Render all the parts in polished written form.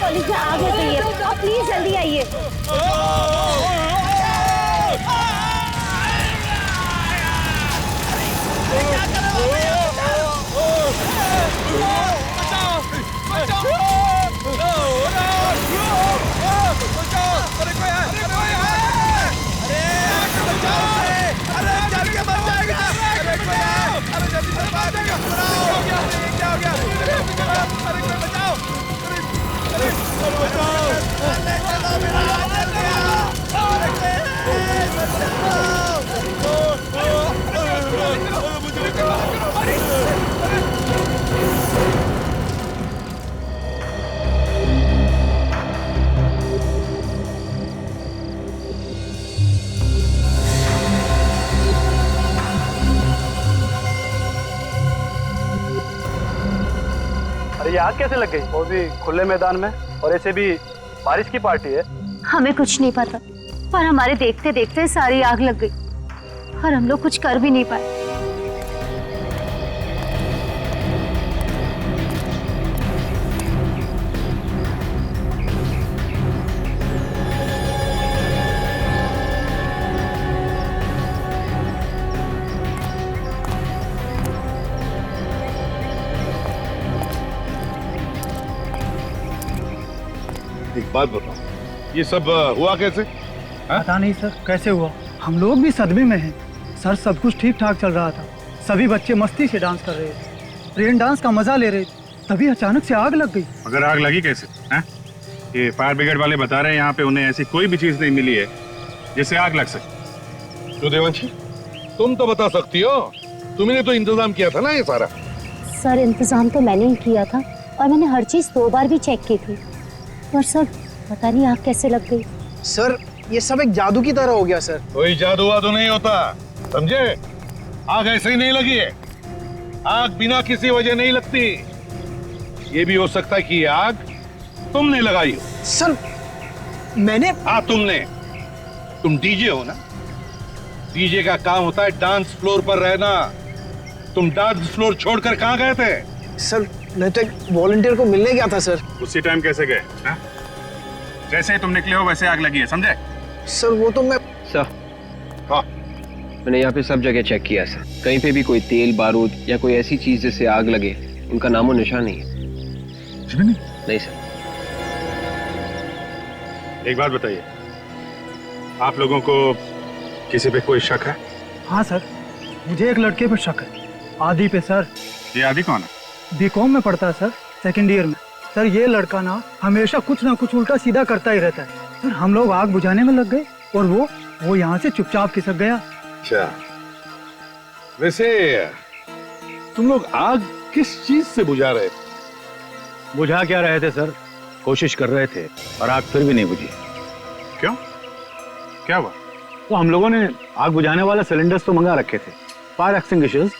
College में आग लग गई है, आप प्लीज जल्दी आइए। अरे ये आग कैसे लग गई? वो भी खुले मैदान में, और ऐसे भी बारिश की पार्टी है। हमें कुछ नहीं पता, पर हमारे देखते देखते सारी आग लग गई और हम लोग कुछ कर भी नहीं पाए। एक बात बताओ, ये सब हुआ कैसे? पता नहीं सर कैसे हुआ, हम लोग भी सदमे में हैं। सर सब कुछ ठीक ठाक चल रहा था, सभी बच्चे मस्ती से डांस कर रहे थे, रेन डांस का मजा ले रहे थे, तभी अचानक से आग लग गई। मगर आग लगी कैसे? हैं? ये फायर ब्रिगेड वाले बता रहे हैं यहाँ पे उन्हें ऐसी कोई भी चीज नहीं मिली है जिससे आग लग सके। तो देवांशी, तुम तो बता सकती हो, तुमने तो इंतजाम किया था ना ये सारा। सर इंतजाम तो मैंने ही किया था और मैंने हर चीज 2 बार भी चेक की थी, पर सर पता नहीं आग कैसे लग गई। सर ये सब एक जादू की तरह हो गया सर। कोई जादू वादू नहीं होता, समझे? आग ऐसे ही नहीं लगी है, आग बिना किसी वजह नहीं लगती। ये भी हो सकता है कि ये आग तुमने लगाई हो। सर मैंने? हाँ तुमने। तुम डीजे हो ना? डीजे का काम होता है डांस फ्लोर पर रहना। तुम डांस फ्लोर छोड़कर कहाँ गए थे? सर मैं तो एक वॉलंटियर को मिलने गया था सर। उसी टाइम कैसे गए? जैसे ही तुम निकले हो वैसे आग लगी है, समझे? सर वो तो मैं। सर हाँ मैंने यहाँ पे सब जगह चेक किया सर, कहीं पे भी कोई तेल बारूद या कोई ऐसी चीज जिससे आग लगे उनका नामो निशान नहीं है। नहीं सर। एक बात बताइए, आप लोगों को किसी पे कोई शक है? हाँ सर, मुझे एक लड़के पर शक है, आदि पे सर। ये आदि कौन है? बीकॉम में पढ़ता है सर, सेकेंड ईयर में। सर ये लड़का ना हमेशा कुछ ना कुछ उल्टा सीधा करता ही रहता है। सर हम लोग आग बुझाने में लग गए और वो यहाँ से चुपचाप खिसक गया। अच्छा, वैसे तुम लोग आग किस चीज से बुझा रहे थे? बुझा क्या रहे थे सर? कोशिश कर रहे थे और आग फिर भी नहीं बुझी। क्यों? क्या हुआ? तो हम लोगों ने आग बुझाने वाला सिलेंडर्स तो मंगा रखे थे, फायर एक्सटिंग्विशर्स,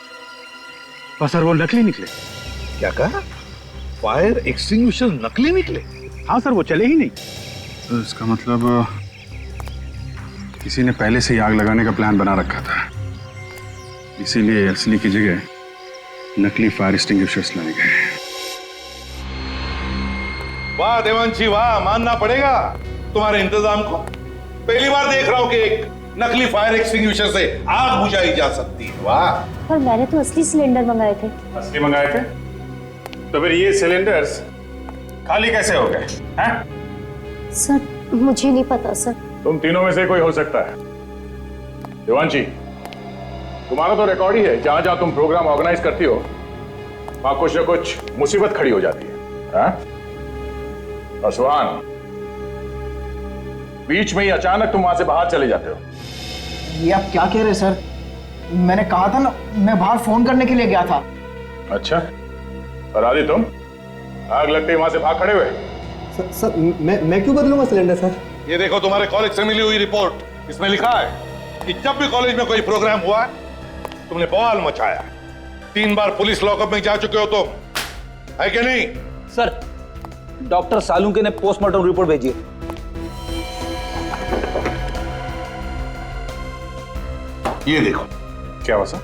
पर सर वो नकली निकले। क्या कहा? फायर एक्सटिंग्विशर नकली निकले? हाँ सर, वो चले ही नहीं। तो इसका मतलब किसी ने पहले से ही आग लगाने का प्लान बना रखा था, इसीलिए असली की जगह नकली फायर एक्सटिंग्विशर्स लाए गए। वाह देवांशी वाह, मानना पड़ेगा तुम्हारे इंतजाम को। पहली बार देख रहा हूँ कि एक नकली फायर एक्सटिंग्विशर से आग बुझाई जा सकती है। वाह। पर मैंने तो असली सिलेंडर मंगाए थे। असली मंगाए थे? तो फिर ये सिलेंडर्स खाली कैसे हो गए? हैं? सर मुझे नहीं पता सर। तुम तीनों में से कोई हो सकता है। देवांशी, तुम्हारा तो रिकॉर्ड ही है, जहां जहां तुम प्रोग्राम ऑर्गेनाइज करती हो वहां कुछ न कुछ मुसीबत खड़ी हो जाती है। और सुहान, बीच में ही अचानक तुम वहां से बाहर चले जाते हो। ये आप क्या कह रहे हैं सर? मैंने कहा था ना, मैं बाहर फोन करने के लिए गया था। अच्छा, और आदि तुम आग लगते ही वहां से भाग खड़े हुए? सर मैं क्यों बदलूंगा सिलेंडर सर? ये देखो तुम्हारे कॉलेज से मिली हुई रिपोर्ट, इसमें लिखा है कि जब भी कॉलेज में कोई प्रोग्राम हुआ तुमने बवाल मचाया। 3 बार पुलिस लॉकअप में जा चुके हो तुम, है कि नहीं? सर डॉक्टर सालुंके ने पोस्टमार्टम रिपोर्ट भेजी है। ये देखो। क्या हुआ सर?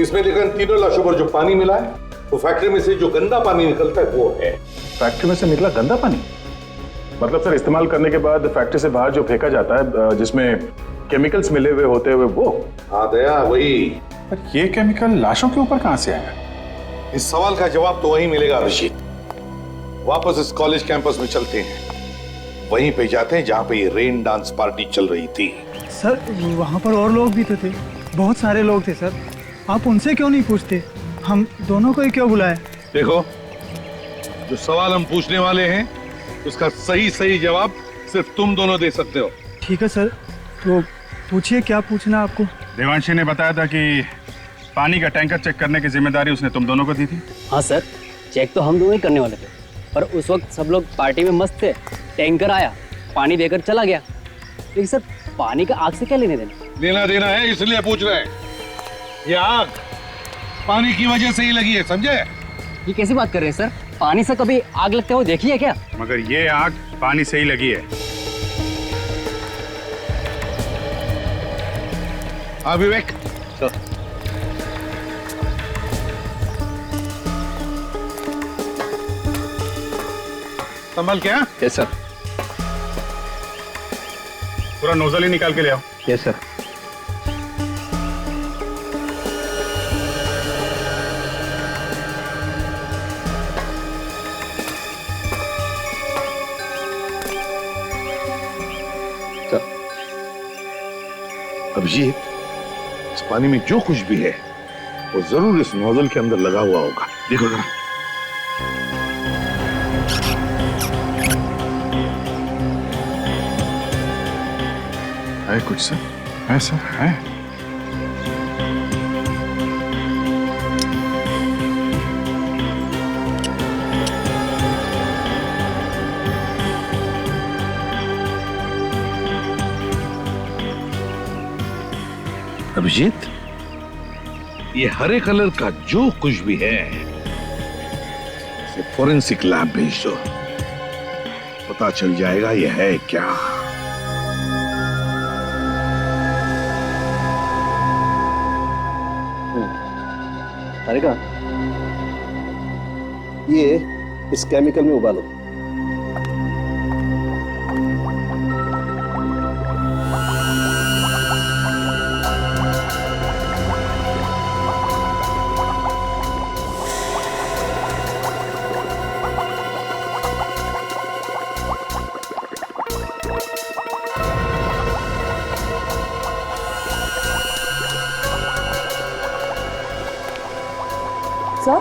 इसमें लिखा है तीनों लाशों पर जो पानी मिला है वो फैक्ट्री में से जो गंदा पानी निकलता है वो है। फैक्ट्री में से निकला गंदा पानी? मतलब सर इस्तेमाल करने के बाद फैक्ट्री से बाहर जो फेंका जाता है जिसमें केमिकल्स मिले हुए होते हुए वो। हाँ दया, वही। पर ये केमिकल लाशों के ऊपर कहां से आया? इस सवाल का जवाब तो वहीं मिलेगा अभिजीत। वापस इस कॉलेज कैंपस में चलते हैं, वहीं पे जाते हैं जहां पे ये रेन डांस पार्टी चल रही थी। सर वहाँ पर और लोग भी तो थे, बहुत सारे लोग थे सर। आप उनसे क्यों नहीं पूछते? हम दोनों को ही क्यों बुलाए? देखो, जो सवाल हम पूछने वाले हैं उसका सही सही जवाब सिर्फ तुम दोनों दे सकते हो। ठीक है सर, तो पूछिए क्या पूछना आपको। देवांशी ने बताया था कि पानी का टैंकर चेक करने की जिम्मेदारी उसने तुम दोनों को दी थी। हाँ सर, चेक तो हम दोनों ही करने वाले थे, पर उस वक्त सब लोग पार्टी में मस्त थे। टैंकर आया, पानी देकर चला गया। लेकिन सर पानी का आग से क्या लेने देना? लेना देना है, इसलिए पूछ रहे हैं। ये आग पानी की वजह से ही लगी है, समझे? ये कैसी बात कर रहे हैं सर? पानी से कभी आग लगते हुए देखी है क्या? मगर ये आग पानी से ही लगी है। हाँ विवेक, संभल क्या? Yes sir. पूरा नोजल ही निकाल के ले आओ। Yes sir. अभिजीत, इस पानी में जो कुछ भी है वो जरूर इस नोजल के अंदर लगा हुआ होगा। देखो जरा। है कुछ सर? है सर, है। अभिजीत, ये हरे कलर का जो कुछ भी है इसे फोरेंसिक लैब भेज दो, पता चल जाएगा ये है क्या। तारिका, ये इस केमिकल में उबालो। सर,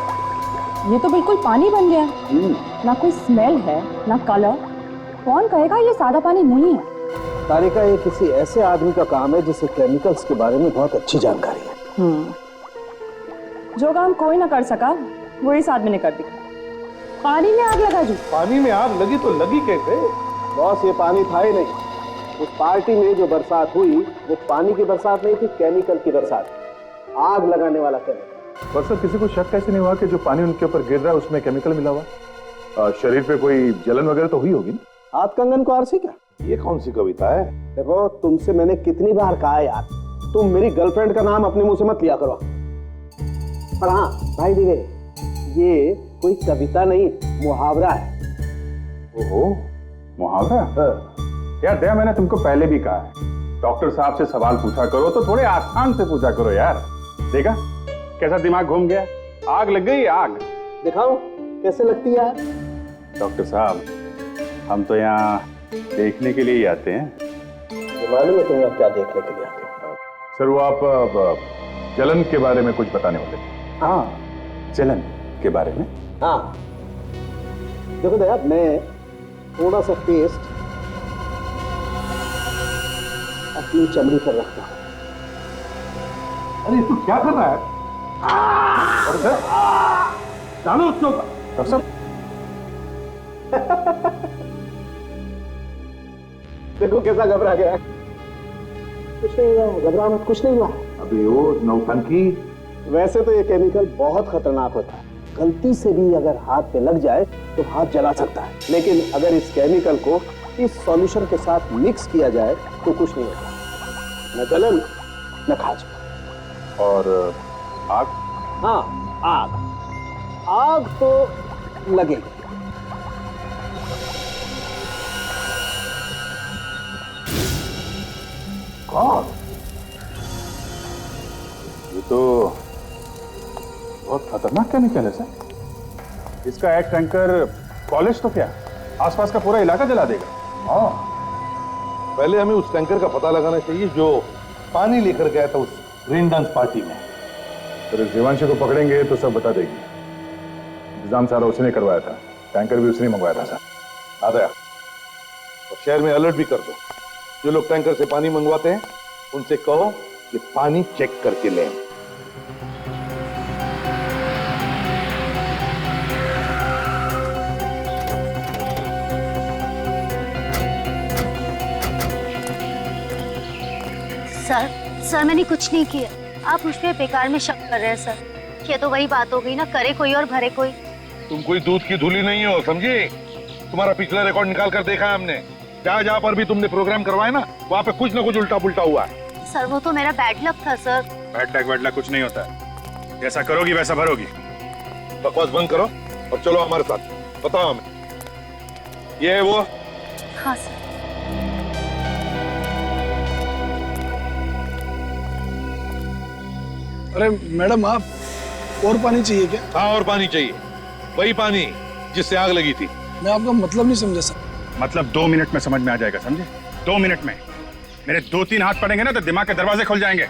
ये तो बिल्कुल पानी बन गया। ना कोई स्मेल है, ना कलर। कौन कहेगा ये सादा पानी नहीं है? तारिका, ये किसी ऐसे आदमी का काम है जिसे केमिकल्स के बारे में बहुत अच्छी जानकारी है। जो काम कोई ना कर सका वो इस आदमी ने कर दिया। पानी में आग लगा दी। पानी में आग लगी तो लगी कैसे? बॉस, ये पानी था ही नहीं। उस पार्टी में जो बरसात हुई वो पानी की बरसात नहीं थी, केमिकल की बरसात। आग लगाने वाला केमिकल। पर सर किसी को शक कैसे नहीं हुआ कि जो पानी उनके ऊपर गिर रहा है उसमें केमिकल मिला हुआ? शरीर पे कोई जलन वगैरह तो हुई होगी ना? हाथ कंगन को आरसी क्या? ये कौन सी कविता है? देखो, तुमसे मैंने कितनी बार कहा यार, तुम मेरी गर्लफ्रेंड का नाम अपने मुंह से मत लिया करो। पर हाँ भाई दिवे, ये कोई कविता नहीं, मुहावरा है। ओहो, मुहावरा? यार दया, मैंने तुमको पहले भी कहा है, डॉक्टर साहब से सवाल पूछा करो तो थोड़े आसान से पूछा करो यार। देखा कैसा दिमाग घूम गया? आग लग गई, आग। दिखाओ कैसे लगती है? डॉक्टर साहब, हम तो यहाँ देखने के लिए ही आते हैं। मालूम है तुम यहाँ क्या देखने के लिए आते हो? सर वो आप जलन के बारे में कुछ बताने वाले थे। हाँ, जलन के बारे में। हाँ देखो दया, मैं थोड़ा सा पेस्ट अपनी चमड़ी पर रखता हूँ। अरे तू क्या कर रहा है? अरे सर, डालो उसको। डॉक्टर साहब, देखो कैसा घबरा गया। कुछ नहीं हुआ है, घबरा मत, कुछ नहीं हुआ है। अभी वो नौटंकी। वैसे तो ये केमिकल बहुत खतरनाक होता है, गलती से भी अगर हाथ पे लग जाए तो हाथ जला सकता है। लेकिन अगर इस केमिकल को इस सॉल्यूशन के साथ मिक्स किया जाए तो कुछ नहीं होता, न जलन न खाज। और आग? हाँ, आग। आग तो लगेगी। हाँ, ये तो बहुत खतरनाक केमिकल है सर। इसका एक टैंकर कॉलेज तो क्या, आसपास का पूरा इलाका जला देगा। हाँ, पहले हमें उस टैंकर का पता लगाना चाहिए जो पानी लेकर गया था उस रेन डांस पार्टी में। तो इस देवांशी को पकड़ेंगे तो सब बता देगी। इंतजाम सारा उसने करवाया था, टैंकर भी उसने मंगवाया था सर। आ गया। और शहर में अलर्ट भी कर दो, जो लोग टैंकर से पानी मंगवाते हैं उनसे कहो कि पानी चेक करके लें। सर मैंने कुछ नहीं किया, आप मुझ पे बेकार में शक कर रहे हैं सर। ये तो वही बात हो गई ना, करे कोई और भरे कोई। तुम कोई दूध की धूली नहीं हो, समझी? तुम्हारा पिछला रिकॉर्ड निकाल कर देखा है हमने। जहाँ पर भी तुमने प्रोग्राम करवाया ना, वहाँ पे कुछ ना कुछ उल्टा पुल्टा हुआ है। सर वो तो मेरा बैड लक था सर। बैड लक कुछ नहीं होता है, जैसा करोगी वैसा भरोगी। बकवास बंद करो और चलो हमारे साथ। बताओ हमें, ये है वो? हाँ सर। अरे मैडम, आप और पानी चाहिए क्या? हाँ, और पानी चाहिए, वही पानी जिससे आग लगी थी। मैं आपका मतलब नहीं समझा सर। मतलब 2 मिनट में समझ में आ जाएगा, समझे? 2 मिनट में मेरे 2-3 हाथ पड़ेंगे ना तो दिमाग के दरवाजे खुल जाएंगे।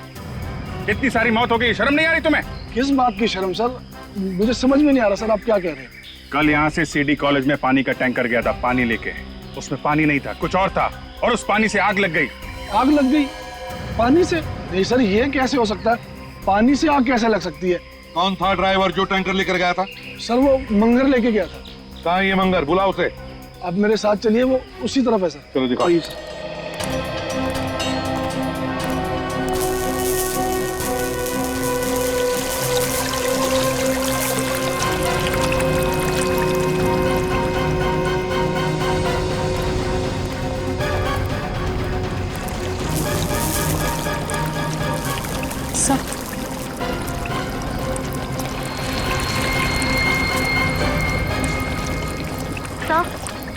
इतनी सारी मौत हो गई, शर्म नहीं आ रही तुम्हें? किस बात की शर्म सर? मुझे समझ में नहीं आ रहा सर, आप क्या कह रहे हैं? कल यहाँ से सीडी कॉलेज में पानी का टैंकर गया था पानी लेके, उसमें पानी नहीं था, कुछ और था, और उस पानी से आग लग गई। आग लग गई पानी से? नहीं सर, ये कैसे हो सकता है? पानी से आग कैसे लग सकती है? कौन था ड्राइवर जो टैंकर लेकर गया था? सर वो मंगर लेके गया था। कहाँ ये मंगर? बुलाओ उसे। आप मेरे साथ चलिए, वो उसी तरफ है सर। चलो दिखाओ।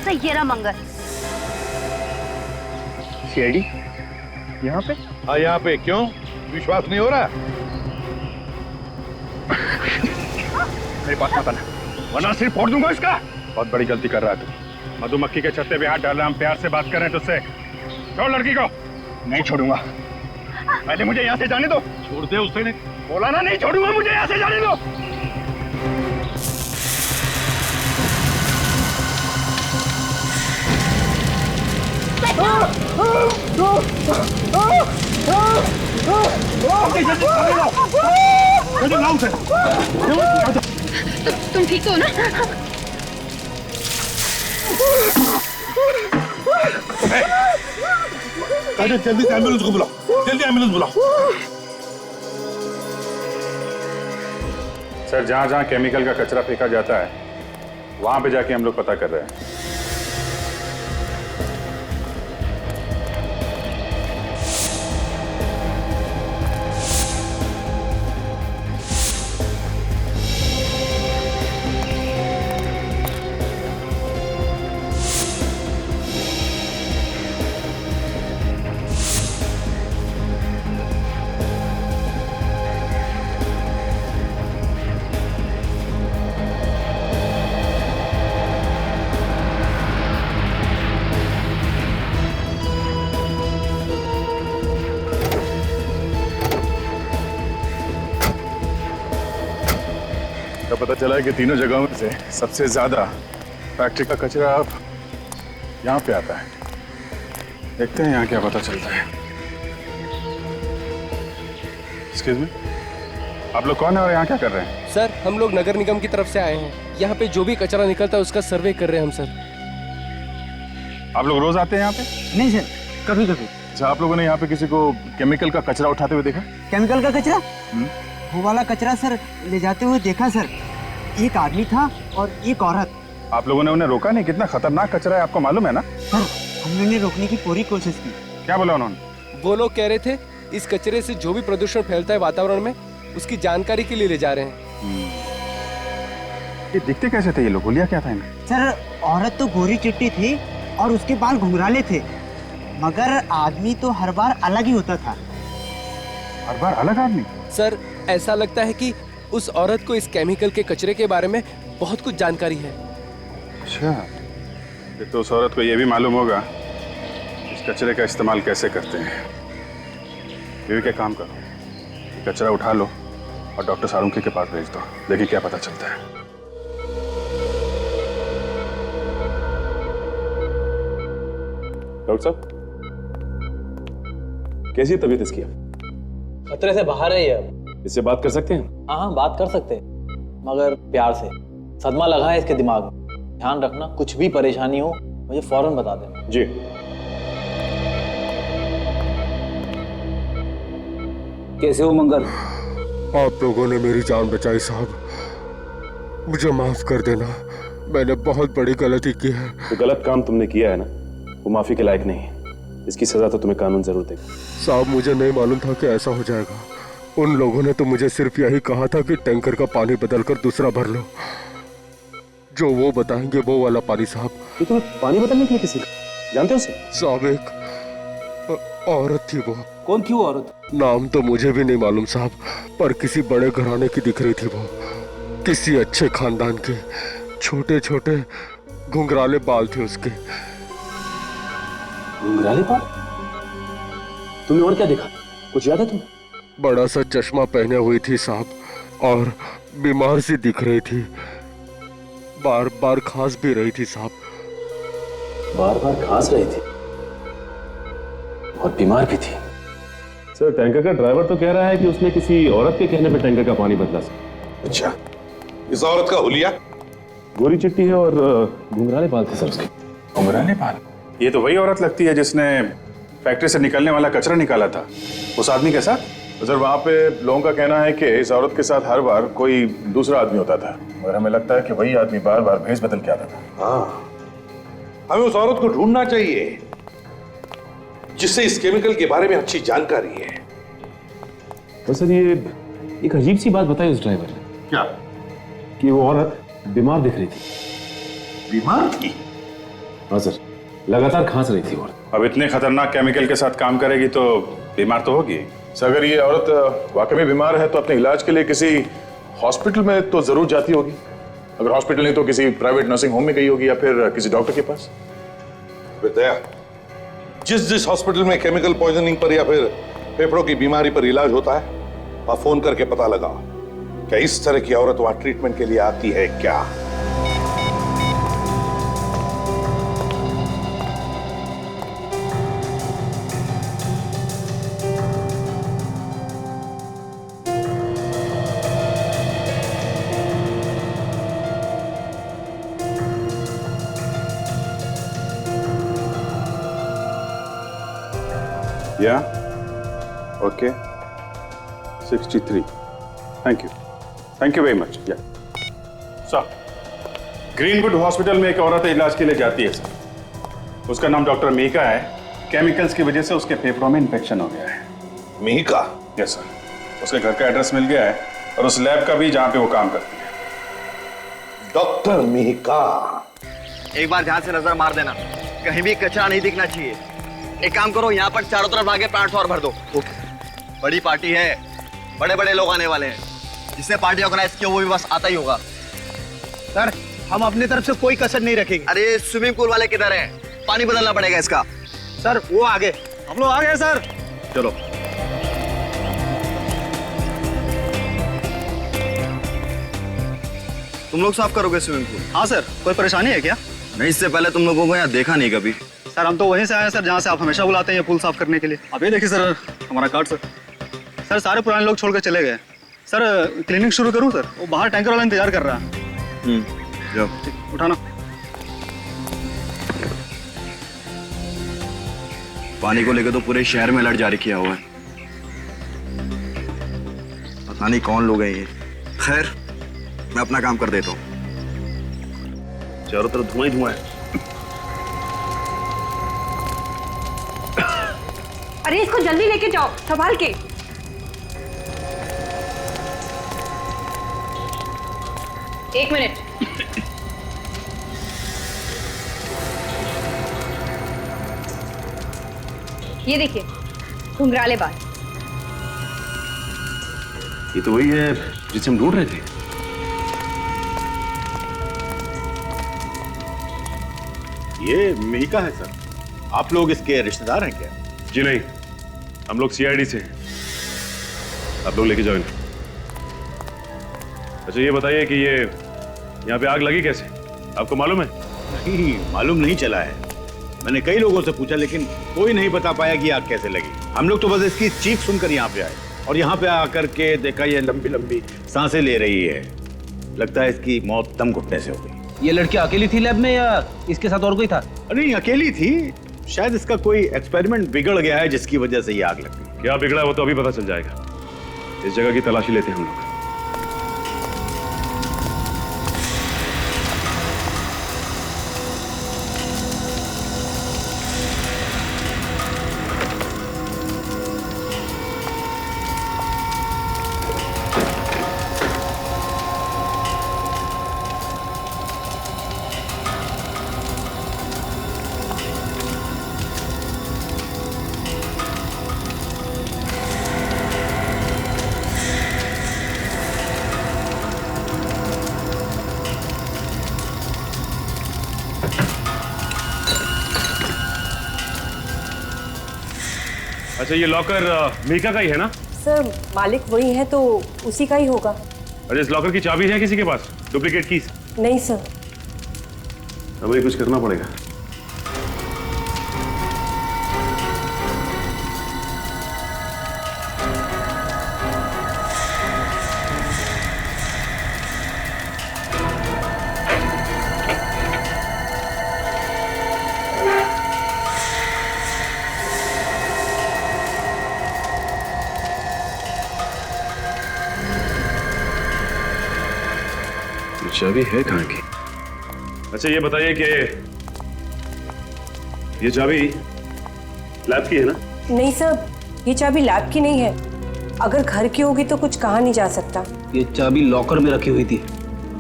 सर ये रहा मंगर। सीआईडी यहाँ पे? हाँ, यहाँ पे। क्यों, विश्वास नहीं हो रहा? मेरी बात मत आना, वरना सिर फोड़ दूंगा इसका। बहुत बड़ी गलती कर रहा है तू। मधुमक्खी के छत्ते पे हाथ डाल रहा, हम प्यार से बात कर रहे हैं तुझसे। छोड़ लड़की को। नहीं छोड़ूंगा, पहले मुझे यहाँ से जाने दो। छोड़ दे उसे। नहीं बोला ना, नहीं छोड़ूंगा, मुझे यहाँ से जाने दो। तुम ठीक हो ना? जल्दी से एम्बुलेंस को बुलाओ, जल्दी एम्बुलेंस बुलाओ। सर, जहाँ जहाँ केमिकल का कचरा फेंका जाता है वहां पे जाके हम लोग पता कर रहे हैं। पता चला है कि तीनों जगहों में से सबसे ज्यादा फैक्ट्री का कचरा अब यहाँ पे आता है। देखते हैं यहाँ क्या पता चलता है। एक्सक्यूज मी, आप लोग कौन है और यहाँ क्या कर रहे हैं? सर, हम लोग नगर निगम की तरफ से आए हैं। यहाँ पे जो भी कचरा निकलता है उसका सर्वे कर रहे हैं हम सर। आप लोग रोज आते हैं यहाँ पे? नहीं सर, कभी कभी। अच्छा, आप लोगों ने यहाँ पे किसी को केमिकल का कचरा उठाते हुए देखा? केमिकल का कचरा? वो वाला कचरा सर ले जाते हुए देखा सर। एक आदमी था और एक औरत। आप लोगों ने उन्हें रोका नहीं? कितना खतरनाक कचरा है, आपको मालूम है ना? सर, हमने उन्हें रोकने की पूरी कोशिश की। क्या बोला उन्होंने? वो लोग कह रहे थे इस कचरे से जो भी प्रदूषण फैलता है वातावरण में उसकी जानकारी के लिए ले जा रहे हैं। ये दिखते कैसे थे ये लोग? बोलिया क्या था इन्हें? सर, औरत तो गोरी चिट्टी थी और उसके बाल घुंघराले थे। मगर आदमी तो हर बार अलग ही होता था। हर बार अलग आदमी? सर ऐसा लगता है कि उस औरत को इस केमिकल के कचरे के बारे में बहुत कुछ जानकारी है। अच्छा, फिर तो उस औरत को यह भी मालूम होगा इस कचरे का इस्तेमाल कैसे करते हैं। बीवी का काम करो, ये कचरा उठा लो और डॉक्टर सालुंके के पास भेज दो, देखिए क्या पता चलता है। डॉक्टर साहब, कैसी है तबीयत इसकी? खतरे से बाहर है ये अब। इससे बात कर सकते हैं? हाँ बात कर सकते हैं, मगर प्यार से। सदमा लगा है इसके दिमाग में, ध्यान रखना, कुछ भी परेशानी हो मुझे फौरन बता देना। जी। कैसे हो मंगल? आप लोगों ने मेरी जान बचाई साहब, मुझे माफ कर देना, मैंने बहुत बड़ी गलती की है। तो गलत काम तुमने किया है ना, वो माफी के लायक नहीं है, इसकी सजा तो तुम्हें कानून जरूर देगा। साहब मुझे नहीं मालूम था कि ऐसा हो जाएगा। उन लोगों ने तो मुझे सिर्फ यही कहा था कि टैंकर का पानी बदलकर दूसरा भर लो। जो वो बताएंगे वो वाला पानी साहब। ये तुम्हें पानी बदलने के लिए किसी का जानते हो उसे? साहब एक औरत थी वो। कौन थी वो औरत? नाम तो मुझे भी नहीं मालूम साहब, पर किसी बड़े घराने की दिख रही थी वो, किसी अच्छे खानदान की। छोटे छोटे घुंघराले बाल थे उसके। घुंघराले बाल? तुमने और क्या देखा, कुछ याद है तुम्हें? बड़ा सा चश्मा पहने हुई थी साहब, और बीमार सी दिख रही थी, बार बार खांस भी रही थी साहब। बार बार खांस रही थी और बीमार भी थी। सर टैंकर का ड्राइवर तो कह रहा है कि उसने किसी औरत के कहने पे टैंकर का पानी बदला सर। अच्छा, इस औरत का हुलिया? गोरी चिट्टी है और घुंघराले बाल थे सर उसके। घुंघराले बाल? ये तो वही औरत लगती है जिसने फैक्ट्री से निकलने वाला कचरा निकाला था उस आदमी के साथ। सर वहाँ पे लोगों का कहना है कि इस औरत के साथ हर बार कोई दूसरा आदमी होता था, मगर हमें लगता है कि वही आदमी बार बार भेष बदल के आता था। हाँ, हमें उस औरत को ढूंढना चाहिए जिससे इस केमिकल के बारे में अच्छी जानकारी है। तो सर ये एक अजीब सी बात बताई उस ड्राइवर ने। क्या? कि वो औरत बीमार दिख रही थी। बीमार थी? हाँ सर, लगातार खांस रही थी औरत। अब इतने खतरनाक केमिकल के साथ काम करेगी तो बीमार तो होगी। सर अगर ये औरत वाकई में बीमार है तो अपने इलाज के लिए किसी हॉस्पिटल में तो जरूर जाती होगी। अगर हॉस्पिटल नहीं तो किसी प्राइवेट नर्सिंग होम में गई होगी या फिर किसी डॉक्टर के पास। बेटा, जिस हॉस्पिटल में केमिकल पॉइजनिंग पर या फिर फेफड़ों की बीमारी पर इलाज होता है, वहां फोन करके पता लगा क्या इस तरह की औरत वहां ट्रीटमेंट के लिए आती है क्या। Yeah. Okay. 63. Thank you. Thank you very much. Yeah. Sir, greenwood hospital में एक औरत इलाज के लिए जाती है सर। उसका नाम डॉक्टर मीका है। केमिकल्स की वजह से उसके फेफड़ों में इन्फेक्शन हो गया है। मीका? Yes sir. उसके घर का एड्रेस मिल गया है और उस लैब का भी जहाँ पे वो काम करती है। डॉक्टर मीका। एक बार ध्यान से नजर मार देना, कहीं भी कचरा नहीं दिखना चाहिए। एक काम करो, यहाँ पर चारों तरफ आगे प्लांट्स और भर दो। बड़ी पार्टी है, बड़े बड़े लोग आने वाले हैं। जिसने पार्टी ऑर्गेनाइज किया वो भी बस आता ही होगा। सर हम अपनी तरफ से कोई कसर नहीं रखेंगे। अरे स्विमिंग पूल वाले किधर हैं? पानी बदलना पड़ेगा इसका। सर वो आगे, हम लोग आ गए सर। चलो। तुम लोग साफ करोगे स्विमिंग पूल? हाँ सर, कोई परेशानी है क्या? नहीं, इससे पहले तुम लोगों को यहाँ देखा नहीं कभी। सर हम तो वहीं से आए हैं सर जहाँ से आप हमेशा बुलाते हैं ये पुल साफ करने के लिए। अब ये देखिए सर हमारा कार्ड सर। सर सारे पुराने लोग छोड़ कर चले गए। सर क्लीनिंग शुरू करूँ सर? वो बाहर टैंकर वाला इंतजार कर रहा है। जाओ। उठाना। पानी को लेकर तो पूरे शहर में अलर्ट जारी किया हुआ है। पता नहीं कौन लोग हैं ये। खैर मैं अपना काम कर देता हूँ। चारों तरफ धुआं ही धुआं है। अरे इसको जल्दी लेके जाओ, संभाल के। एक मिनट। ये देखिए, घुंघराले बाल। ये तो वही है जिसे हम ढूंढ रहे थे। ये मीका है सर। आप लोग इसके रिश्तेदार हैं क्या? जी नहीं, हम लोग सीआईडी से हैं। आप लोग लेके जाओ इन्हें। अच्छा ये बताइए कि ये यहाँ पे आग लगी कैसे? आपको मालूम है? नहीं, मालूम नहीं चला है। मैंने कई लोगों से पूछा लेकिन कोई नहीं बता पाया कि आग कैसे लगी। हम लोग तो बस इसकी चीख सुनकर यहाँ पे आए और यहाँ पे आकर के देखा ये लंबी लंबी सांसें ले रही है। लगता है इसकी मौत दम घुटने से हो गई। ये लड़की अकेली थी लैब में या इसके साथ और कोई था? नहीं, अकेली थी। शायद इसका कोई एक्सपेरिमेंट बिगड़ गया है जिसकी वजह से ये आग लग गई। क्या बिगड़ा वो तो अभी पता चल जाएगा। इस जगह की तलाशी लेते हैं हम लोग। अच्छा ये लॉकर मीका का ही है ना? सर मालिक वही है तो उसी का ही होगा। अच्छा इस लॉकर की चाबी है किसी के पास? Duplicate keys? नहीं सर। हमें कुछ करना पड़ेगा। चाबी है कहाँ की? अच्छा ये बताइए कि ये चाबी लैब की है ना? नहीं सर, ये चाबी लैब की नहीं है। अगर घर की होगी तो कुछ कहा नहीं जा सकता। ये चाबी लॉकर में रखी हुई थी।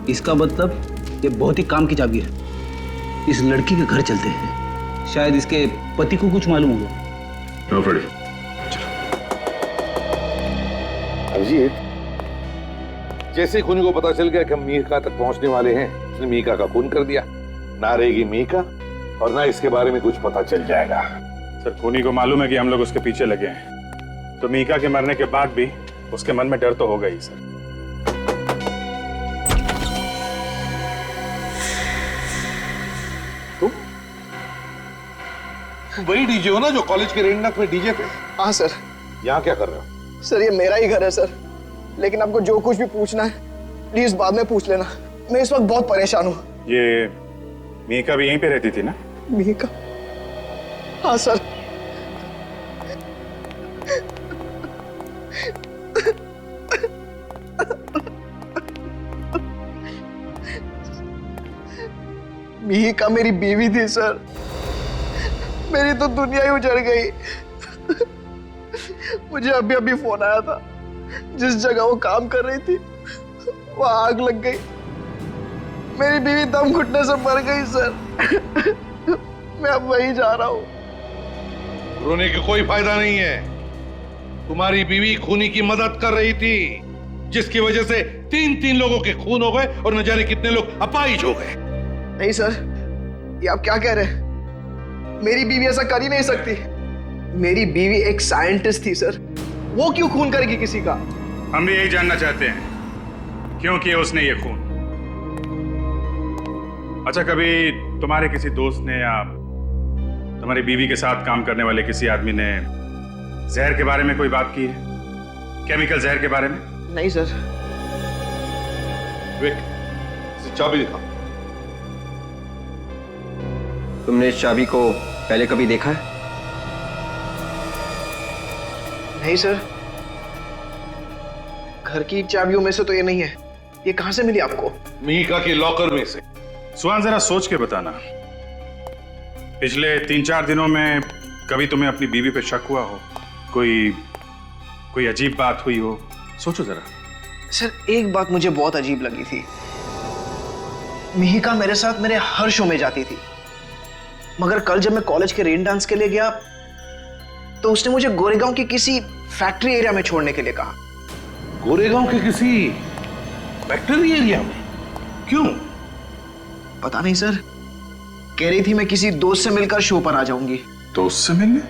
इसका मतलब ये बहुत ही काम की चाबी है। इस लड़की के घर चलते हैं। शायद इसके पति को कुछ मालूम होगा। अभिजीत, जैसे ही खूनी को पता चल गया कि हम मीका तक पहुंचने वाले हैं, उसने मीका का खून कर दिया। ना रहेगी मीका और ना इसके बारे में कुछ पता चल जाएगा। सर खूनी को मालूम है कि हम लोग उसके पीछे लगे हैं, तो मीका के मरने के बाद भी उसके मन में डर तो होगा ही सर। तुम वही डीजे हो ना जो कॉलेज के रेंडक में डीजे थे? हाँ सर। यहाँ क्या कर रहे हो? सर ये मेरा ही घर है सर, लेकिन आपको जो कुछ भी पूछना है प्लीज बाद में पूछ लेना। मैं इस वक्त बहुत परेशान हूँ। ये मीका भी यहीं पे रहती थी ना? मीका? हाँ सर। मीका मेरी बीवी थी सर। मेरी तो दुनिया ही उजड़ गई। मुझे अभी अभी फोन आया था, जिस जगह वो काम कर रही थी वहां आग लग गई। मेरी बीवी दम घुटने से मर गई सर। मैं अब वहीं जा रहा हूँ। रोने का कोई फायदा नहीं है। तुम्हारी बीवी खूनी की मदद कर रही थी, जिसकी वजह से 3 लोगों के खून हो गए और न जाने कितने लोग अपाहिज हो गए। नहीं सर, ये आप क्या कह रहे हैं? मेरी बीवी ऐसा कर ही नहीं सकती। मेरी बीवी एक साइंटिस्ट थी सर, वो क्यों खून करेगी किसी का? हम भी यही जानना चाहते हैं, क्यों किया उसने ये खून। अच्छा कभी तुम्हारे किसी दोस्त ने या तुम्हारी बीवी के साथ काम करने वाले किसी आदमी ने जहर के बारे में कोई बात की है? केमिकल जहर के बारे में? नहीं सर। विक, चाबी दिखा। तुमने इस चाबी को पहले कभी देखा है? नहीं सर, घर की चाबियों में से तो ये नहीं है। ये कहां से मिली आपको? मीका के लॉकर में से। सुहान जरा सोच के बताना, पिछले 3-4 दिनों में कभी तुम्हें अपनी बीवी पे शक हुआ हो? कोई अजीब बात हुई हो? सोचो जरा। सर एक बात मुझे बहुत अजीब लगी थी। मिहिका मेरे साथ मेरे हर शो में जाती थी, मगर कल जब मैं कॉलेज के रेन डांस के लिए गया तो उसने मुझे गोरेगांव के किसी फैक्ट्री एरिया में छोड़ने के लिए कहा। गोरेगांव के किसी फैक्ट्री एरिया में? क्यों? पता नहीं सर, कह रही थी मैं किसी दोस्त से मिलकर शो पर आ जाऊंगी। दोस्त से मिलने?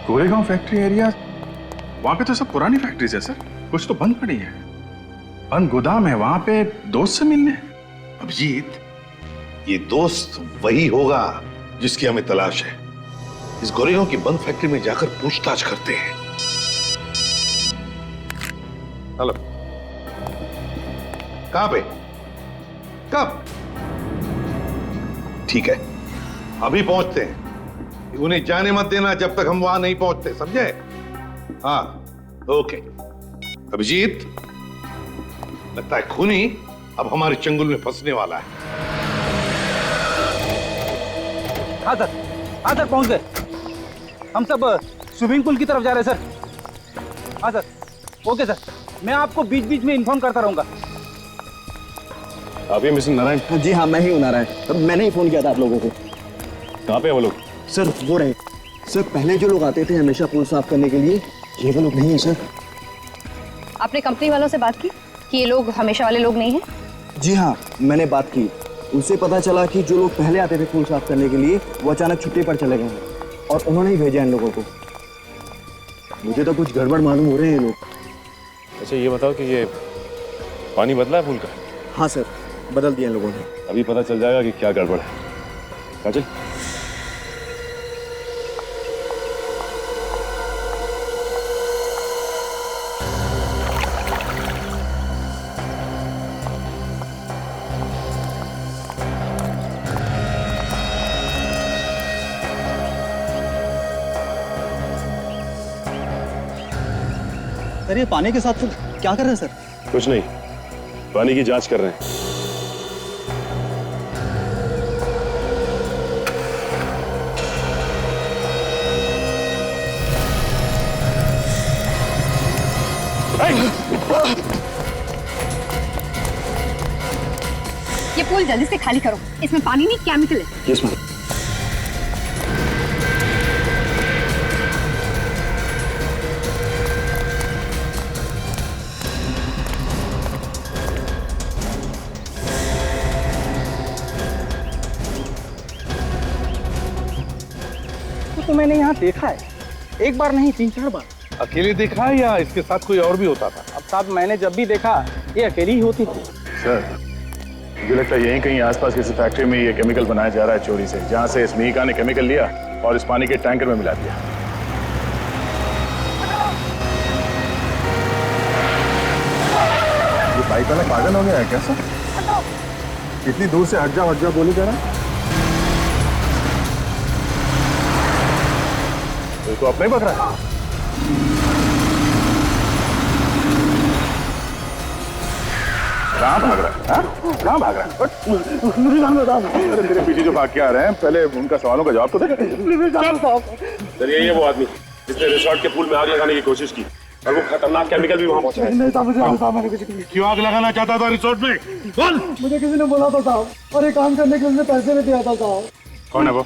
गोरेगांव फैक्ट्री एरिया, वहां पे तो सब पुरानी फैक्ट्रीज है सर, कुछ तो बंद पड़ी है, बंद गोदाम है, वहां पे दोस्त से मिलने? अभिजीत, ये दोस्त वही होगा जिसकी हमें तलाश है। इस गोरेगांव की बंद फैक्ट्री में जाकर पूछताछ करते हैं। हेलो, कहां पे? कब? ठीक है, अभी पहुंचते हैं। उन्हें जाने मत देना जब तक हम वहां नहीं पहुंचते, समझे? हाँ, ओके। अभिजीत, लगता है खूनी अब हमारे चंगुल में फंसने वाला है। हाँ सर पहुंच गए। हम सब स्विमिंग पूल की तरफ जा रहे हैं सर। हाँ सर, ओके सर, मैं आपको बीच बीच में इन्फॉर्म करता रहूंगा। आप ही मिस्टर नारायण? जी हाँ, मैं ही हूँ नारायण। मैंने ही फोन किया था आप लोगों को। कहाँ पे वो लोग? सर वो रहे सर, पहले जो लोग आते थे हमेशा पूल साफ करने के लिए, ये वो लोग नहीं है सर। आपने कंपनी वालों से बात की कि ये लोग हमेशा वाले लोग नहीं हैं? जी हाँ, मैंने बात की। उससे पता चला कि जो लोग पहले आते थे पूल साफ करने के लिए वो अचानक छुट्टी पर चले गए हैं और उन्होंने ही भेजा इन लोगों को। मुझे तो कुछ गड़बड़ मालूम हो रहे हैं ये लोग। अच्छा ये बताओ कि ये पानी बदला है पूल का? हाँ सर, बदल दिया इन लोगों ने। अभी पता चल जाएगा कि क्या गड़बड़ है। काजल, सर ये पानी के साथ क्या कर रहे हैं सर? कुछ नहीं, पानी की जांच कर रहे हैं। ये पूल जल्दी से खाली करो, इसमें पानी नहीं केमिकल है। Yes ma'am. तो मैंने यहाँ देखा है, एक बार नहीं 3-4 बार। अकेले देखा है या इसके साथ कोई और भी होता था? अब साहब मैंने जब भी देखा ये अकेली ही होती थी। सर मुझे लगता है यहीं कहीं आसपास किसी फैक्ट्री में ये केमिकल बनाया जा रहा है चोरी से, जहां से इस मिहिका ने केमिकल लिया और इस पानी के टैंकर में मिला दिया। ये बाइक वाला पागल हो गया है क्या सर? इतनी दूर से हट जा बोली जा रहा। तो अपने ही पक रहा है। कहाँ भाग रहा है? कहाँ भाग रहा है? अरे तेरे पीछे जो भाग के आ रहे हैं, पहले उनका सवालों का जवाब तो दे। सर ये वो आदमी जिसने रिसोर्ट के पूल में आग लगाने की कोशिश की और वो खतरनाक केमिकल भी वहाँ पहुँचा। क्यों आग लगाना चाहता था रिसोर्ट में? बोल। मुझे किसी ने बोला था साहब, और ये काम करने के लिए पैसे भी दिया था साहब। कौन है वो?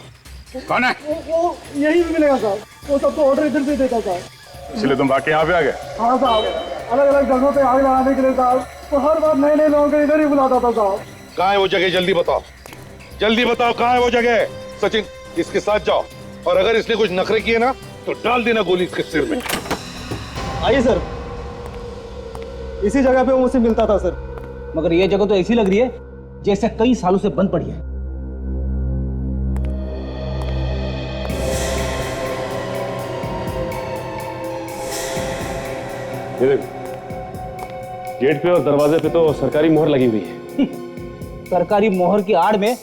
कौन है? वो यही भी मिलेगा साहब, वो सबको ऑर्डर इधर से देता साहब। इसलिए तुम बाकी यहाँ पे आ गए? हाँ साहब, अलग अलग जगहों पे आग लगाने के लिए साहब, तो हर बार नए नए लोगों को इधर ही बुलाता था साहब। कहाँ है वो जगह? जल्दी बताओ, जल्दी बताओ कहाँ है वो जगह। सचिन, इसके साथ जाओ और अगर इसने कुछ नखरे किए ना तो डाल देना गोली इसके सिर में। आइए सर, इसी जगह पे वो मुझसे मिलता था सर। मगर ये जगह तो ऐसी लग रही है जैसे कई सालों से बंद पड़ी है। गेट पे और दरवाजे पे तो सरकारी मोहर लगी हुई है। सरकारी मोहर की आड़ में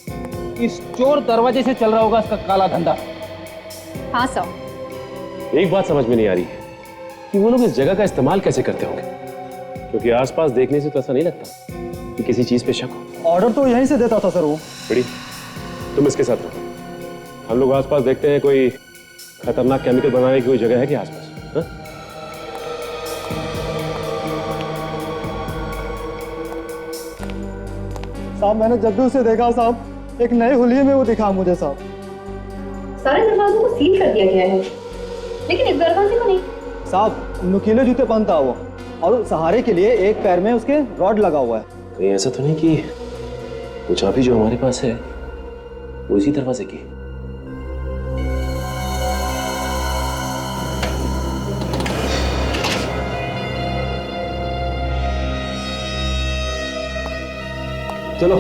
इस चोर दरवाजे से चल रहा होगा इसका काला धंधा। हाँ सर। एक बात समझ में नहीं आ रही है कि वो लोग इस जगह का इस्तेमाल कैसे करते होंगे, क्योंकि आसपास देखने से तो ऐसा नहीं लगता कि किसी चीज पे शक हो। ऑर्डर तो यहीं से देता था सर वो। बड़ी, तुम इसके साथ रहो, हम लोग आसपास देखते हैं कोई खतरनाक केमिकल बनाने की कोई जगह है क्या आसपास? साहब मैंने जब भी उसे देखा साहब, एक नए हुलिये में वो दिखा मुझे साहब। सारे दरवाजों को सील कर दिया गया है। लेकिन इकबाल खान को नहीं। साहब नुकीले जूते पहनता है वो, और सहारे के लिए एक पैर में उसके रॉड लगा हुआ है। कहीं ऐसा तो नहीं कि वो चाबी जो हमारे पास है वो इसी दरवाजे की? चलो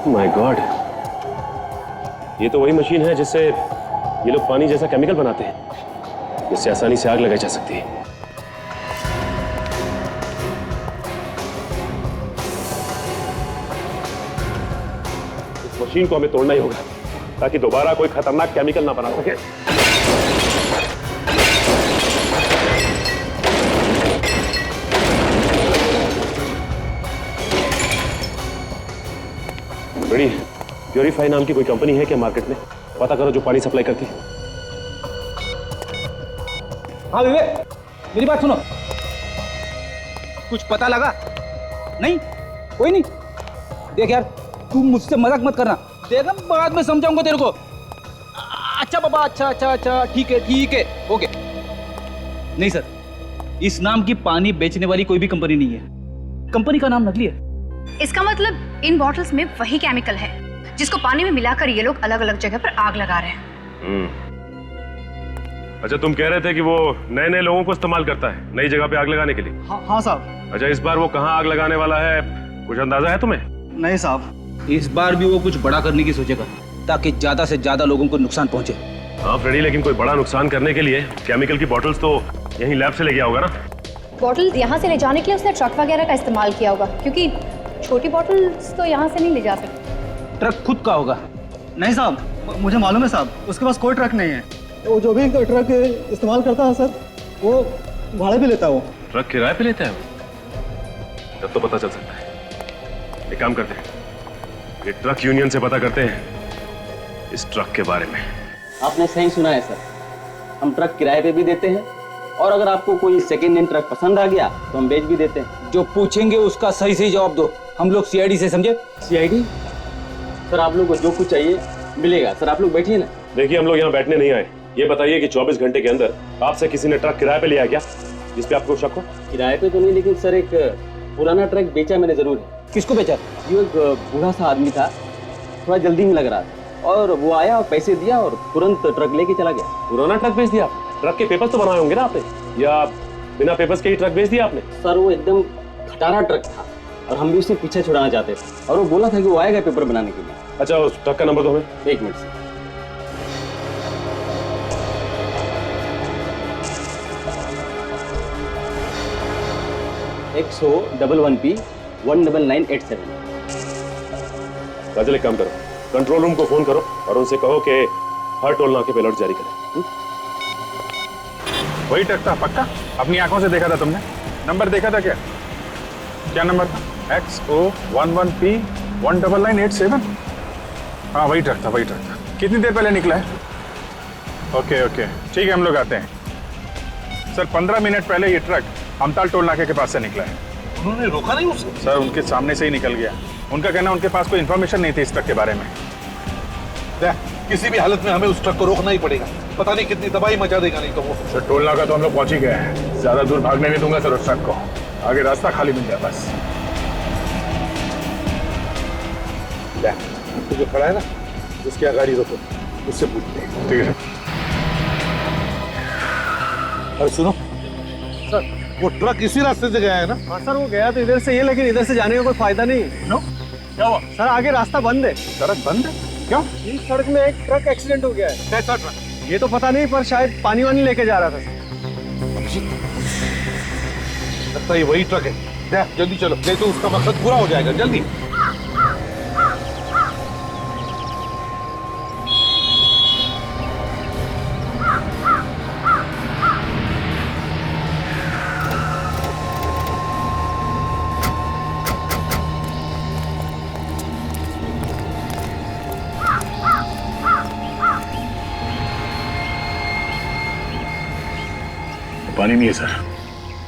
माय गॉड, ये तो वही मशीन है जिससे ये लोग पानी जैसा केमिकल बनाते हैं, जिससे आसानी से आग लगाई जा सकती है। इस मशीन को हमें तोड़ना ही होगा ताकि दोबारा कोई खतरनाक केमिकल ना बना सके। बड़ी प्योरीफाई नाम की कोई कंपनी है क्या मार्केट में? पता करो जो पानी सप्लाई करती है। हाँ विवेक, मेरी बात सुनो। कुछ पता लगा? नहीं? कोई नहीं? देख यार, तू मुझसे मजाक मत करना। देख हम बाद में समझाऊंगा तेरे को। अच्छा बाबा, अच्छा, ठीक है, ओके। नहीं सर, इस नाम की पानी बेचने वाली कोई भी कंपनी नहीं है। कंपनी का नाम नकली है। इसका मतलब इन बॉटल्स में वही केमिकल है जिसको पानी में मिलाकर ये लोग अलग अलग जगह पर आग लगा रहे हैं। अच्छा, तुम कह रहे थे कि वो नए नए लोगों को इस्तेमाल करता है नई जगह पे आग लगाने के लिए? हाँ साहब। अच्छा, इस बार वो कहाँ आग लगाने वाला है, कुछ अंदाजा है तुम्हें? नहीं साहब। इस बार भी वो कुछ बड़ा करने की सोचेगा ताकि ज्यादा से ज्यादा लोगों को नुकसान पहुंचे। हाँ फ्रेडी, लेकिन कोई बड़ा नुकसान करने के लिए केमिकल की बॉटल्स तो यहीं लैब से ले गया होगा ना? बॉटल यहाँ से ले जाने के लिए उसने ट्रक वगैरह का इस्तेमाल किया होगा, क्योंकि छोटी बॉटल्स तो यहाँ से नहीं ले जा सकते। ट्रक खुद का होगा। नहीं साहब, मुझे मालूम है साहब, उसके पास कोई ट्रक नहीं है। वो जो भी ट्रक इस्तेमाल करता है सर, वो भाड़े पे लेता है। वो ट्रक किराए पे लेता है वो? तब तो पता चल सकता है। एक काम करते हैं, ये ट्रक यूनियन से पता करते हैं इस ट्रक के बारे में। आपने सही सुना है सर, हम ट्रक किराए पे भी देते हैं, और अगर आपको कोई सेकेंड हैंड ट्रक पसंद आ गया तो हम बेच भी देते हैं। जो पूछेंगे उसका सही सही जवाब दो। हम लोग सीआईडी से, समझे? सीआईडी? सर आप लोग को जो कुछ चाहिए मिलेगा। सर आप लोग बैठिए ना। देखिए, हम लोग यहाँ बैठने नहीं आए। ये बताइए कि 24 घंटे के अंदर आपसे किसी ने ट्रक किराए पे लिया क्या, जिस पे आपको शक हो? किराए पे तो नहीं, लेकिन सर एक पुराना ट्रक बेचा मैंने जरूर। किसको बेचा? ये एक बूढ़ा सा आदमी था, थोड़ा जल्दी में लग रहा था, और वो आया और पैसे दिया और तुरंत ट्रक लेके चला गया। पुराना ट्रक बेच दिया? ट्रक के पेपर्स तो बनाए होंगे ना आपने, या बिना पेपर्स के ही ट्रक बेच दिया आपने? सर वो एकदम खटारा ट्रक था, और हम भी उसे पीछे छुड़ाना चाहते थे, और वो बोला था कि वो आएगा पेपर बनाने के लिए। अच्छा, उस ट्रक का नंबर दो हमें। एक मिनट से। XO11P 19987। काजल, एक काम करो, कंट्रोल रूम को फोन करो और उनसे कहो कि हर टोल नाके पे अलर्ट जारी करें। वही ट्रक था पक्का? अपनी आंखों से देखा था तुमने? नंबर देखा था क्या? क्या नंबर था? XO11P 19987। हाँ वही ट्रक था। कितनी देर पहले निकला है? ओके, ठीक है, हम लोग आते हैं। सर 15 मिनट पहले ये ट्रक अमताल टोल नाके के पास से निकला है। उन्होंने रोका नहीं उसे? सर उनके सामने से ही निकल गया। उनका कहना उनके पास कोई इन्फॉर्मेशन नहीं थी इस ट्रक के बारे में। किसी भी हालत में हमें उस ट्रक को रोकना ही पड़ेगा, पता नहीं कितनी तबाही मचा देगा नहीं तो वो। सर टोल नाका तो हम लोग पहुंच ही गए हैं, ज्यादा दूर भागने नहीं दूंगा सर उस ट्रक को। आगे रास्ता खाली मिल जाए बस। तो जो खड़ा है ना, उसकी गाड़ी रोको, उससे पूछते हैं। ठीक है। अरे सुनो सर, वो ट्रक इसी रास्ते से गया है ना? हाँ सर, वो गया तो इधर से ही, लेकिन इधर से जाने का कोई फायदा नहीं। क्या हुआ? सर आगे रास्ता बंद है। सड़क बंद है? क्यों? इस सड़क में एक ट्रक एक्सीडेंट हो गया है। कैसा ट्रक? ये तो पता नहीं, पर शायद पानी वानी लेके जा रहा था। लगता है वही ट्रक है। जल्दी चलो, नहीं तो उसका मकसद पूरा हो जाएगा। जल्दी। पानी नहीं है सर।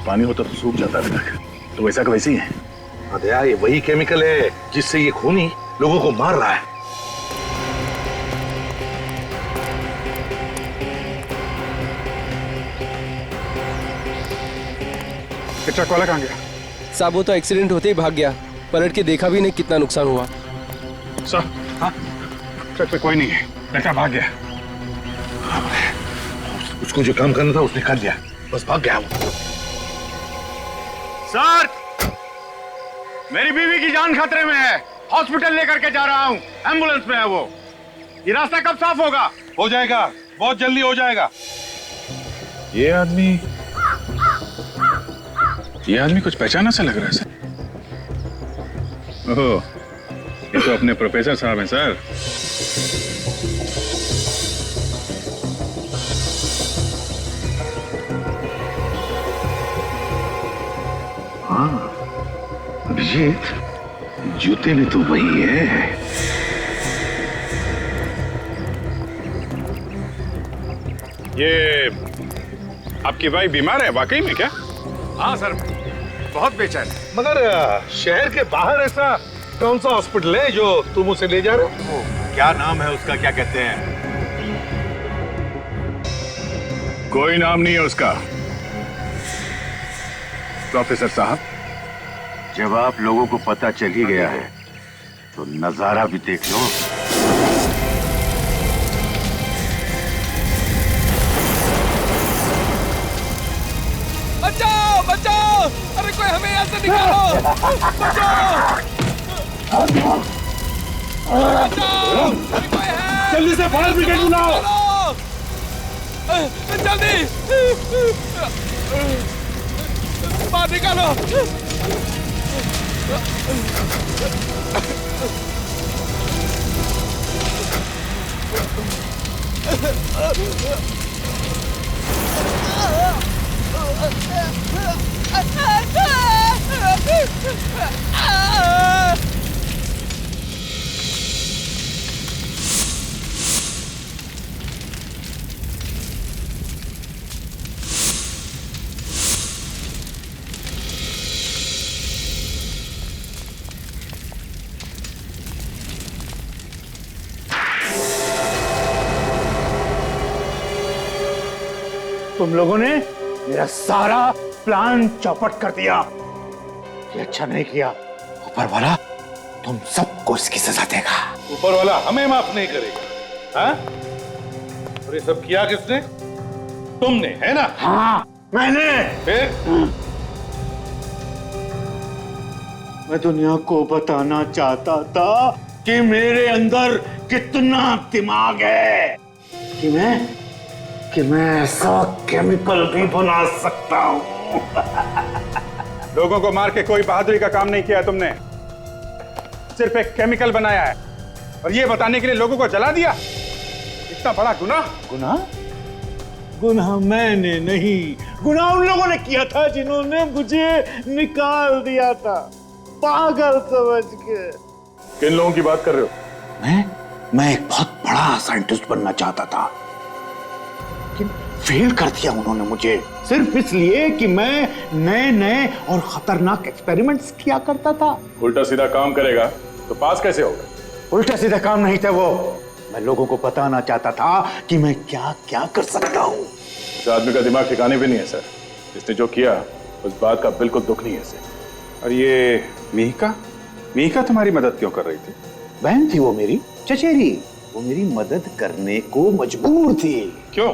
पानी होता तो सूख जाता अभी तक। तो वैसा का वैसे ही है। अरे यार, ये वही केमिकल है जिससे ये खूनी लोगों को मार रहा है। ट्रक वाला कहाँ गया? साहब वो तो एक्सीडेंट होते ही भाग गया, पलट के देखा भी नहीं कितना नुकसान हुआ। सर, हाँ, ट्रक पे कोई नहीं है, लड़का भाग गया। उसको जो काम करना था उसने कर लिया, बस भाग गया वो। सर, मेरी बीवी की जान खतरे में है, हॉस्पिटल लेकर के जा रहा हूँ, एम्बुलेंस में है वो। ये रास्ता कब साफ होगा? हो जाएगा, बहुत जल्दी हो जाएगा। ये आदमी कुछ पहचाना सा लग रहा है सर। ओह, ये तो अपने प्रोफेसर साहब हैं सर। हाँ, अभिजीत, जूते भी तो वही है। ये आपकी वाइफ बीमार है वाकई में क्या? हाँ सर, बहुत बेचैन है। मगर शहर के बाहर ऐसा कौन सा हॉस्पिटल है जो तुम उसे ले जा रहे हो? क्या नाम है उसका, क्या कहते हैं? कोई नाम नहीं है उसका। प्रोफेसर साहब, जब आप लोगों को पता चल ही गया है तो नजारा भी देख लो। बचाओ बचाओ, अरे कोई हमें यहाँ से निकालो, बचाओ बचाओ, अरे कोई है, जल्दी से फायर ब्रिगेड बुलाओ। जल्दी बाहर निकालो। तुम लोगों ने मेरा सारा प्लान चौपट कर दिया। ये अच्छा नहीं किया। ऊपर वाला तुम सबको इसकी सजा देगा। ऊपर वाला हमें माफ नहीं करेगा। हाँ? और ये सब किया किसने? तुमने, है ना? हाँ, मैंने। फिर? मैं दुनिया को बताना चाहता था कि मेरे अंदर कितना दिमाग है, कि मैं ऐसा केमिकल भी बना सकता हूँ। लोगों को मार के कोई बहादुरी का काम नहीं किया है तुमने, सिर्फ एक केमिकल बनाया है और ये बताने के लिए लोगों को जला दिया। इतना बड़ा गुनाह। गुनाह मैंने नहीं, गुनाह उन लोगों ने किया था जिन्होंने मुझे निकाल दिया था, पागल समझ के। किन लोगों की बात कर रहे हो? मैं एक बहुत बड़ा साइंटिस्ट बनना चाहता था, लेकिन फेल कर दिया उन्होंने मुझे, सिर्फ इसलिए कि मैं नए नए और खतरनाक एक्सपेरिमेंट्स किया करता था। उल्टा सीधा काम करेगा तो पास कैसे होगा? उल्टा सीधा काम नहीं था वो, मैं लोगों को बताना चाहता था कि मैं क्या क्या कर सकता हूँ। इस आदमी का दिमाग ठिकाने पे नहीं है सर। इसने जो किया उस बात का बिल्कुल दुख नहीं है सर। और ये मिहिका तुम्हारी मदद क्यों कर रही थी? बहन थी वो मेरी, चचेरी। वो मेरी मदद करने को मजबूर थी। क्यों?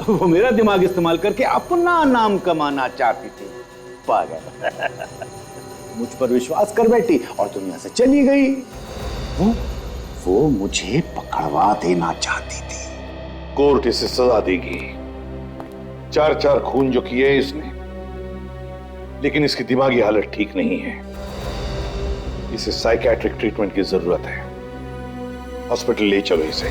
वो मेरा दिमाग इस्तेमाल करके अपना नाम कमाना चाहती थी, पागल। मुझ पर विश्वास कर बैठी और दुनिया से चली गई। वो मुझे पकड़वा देना चाहती थी। कोर्ट इसे सजा देगी। 4 खून जो किए इसने, लेकिन इसकी दिमागी हालत ठीक नहीं है। इसे साइकियाट्रिक ट्रीटमेंट की जरूरत है। हॉस्पिटल ले चलो इसे।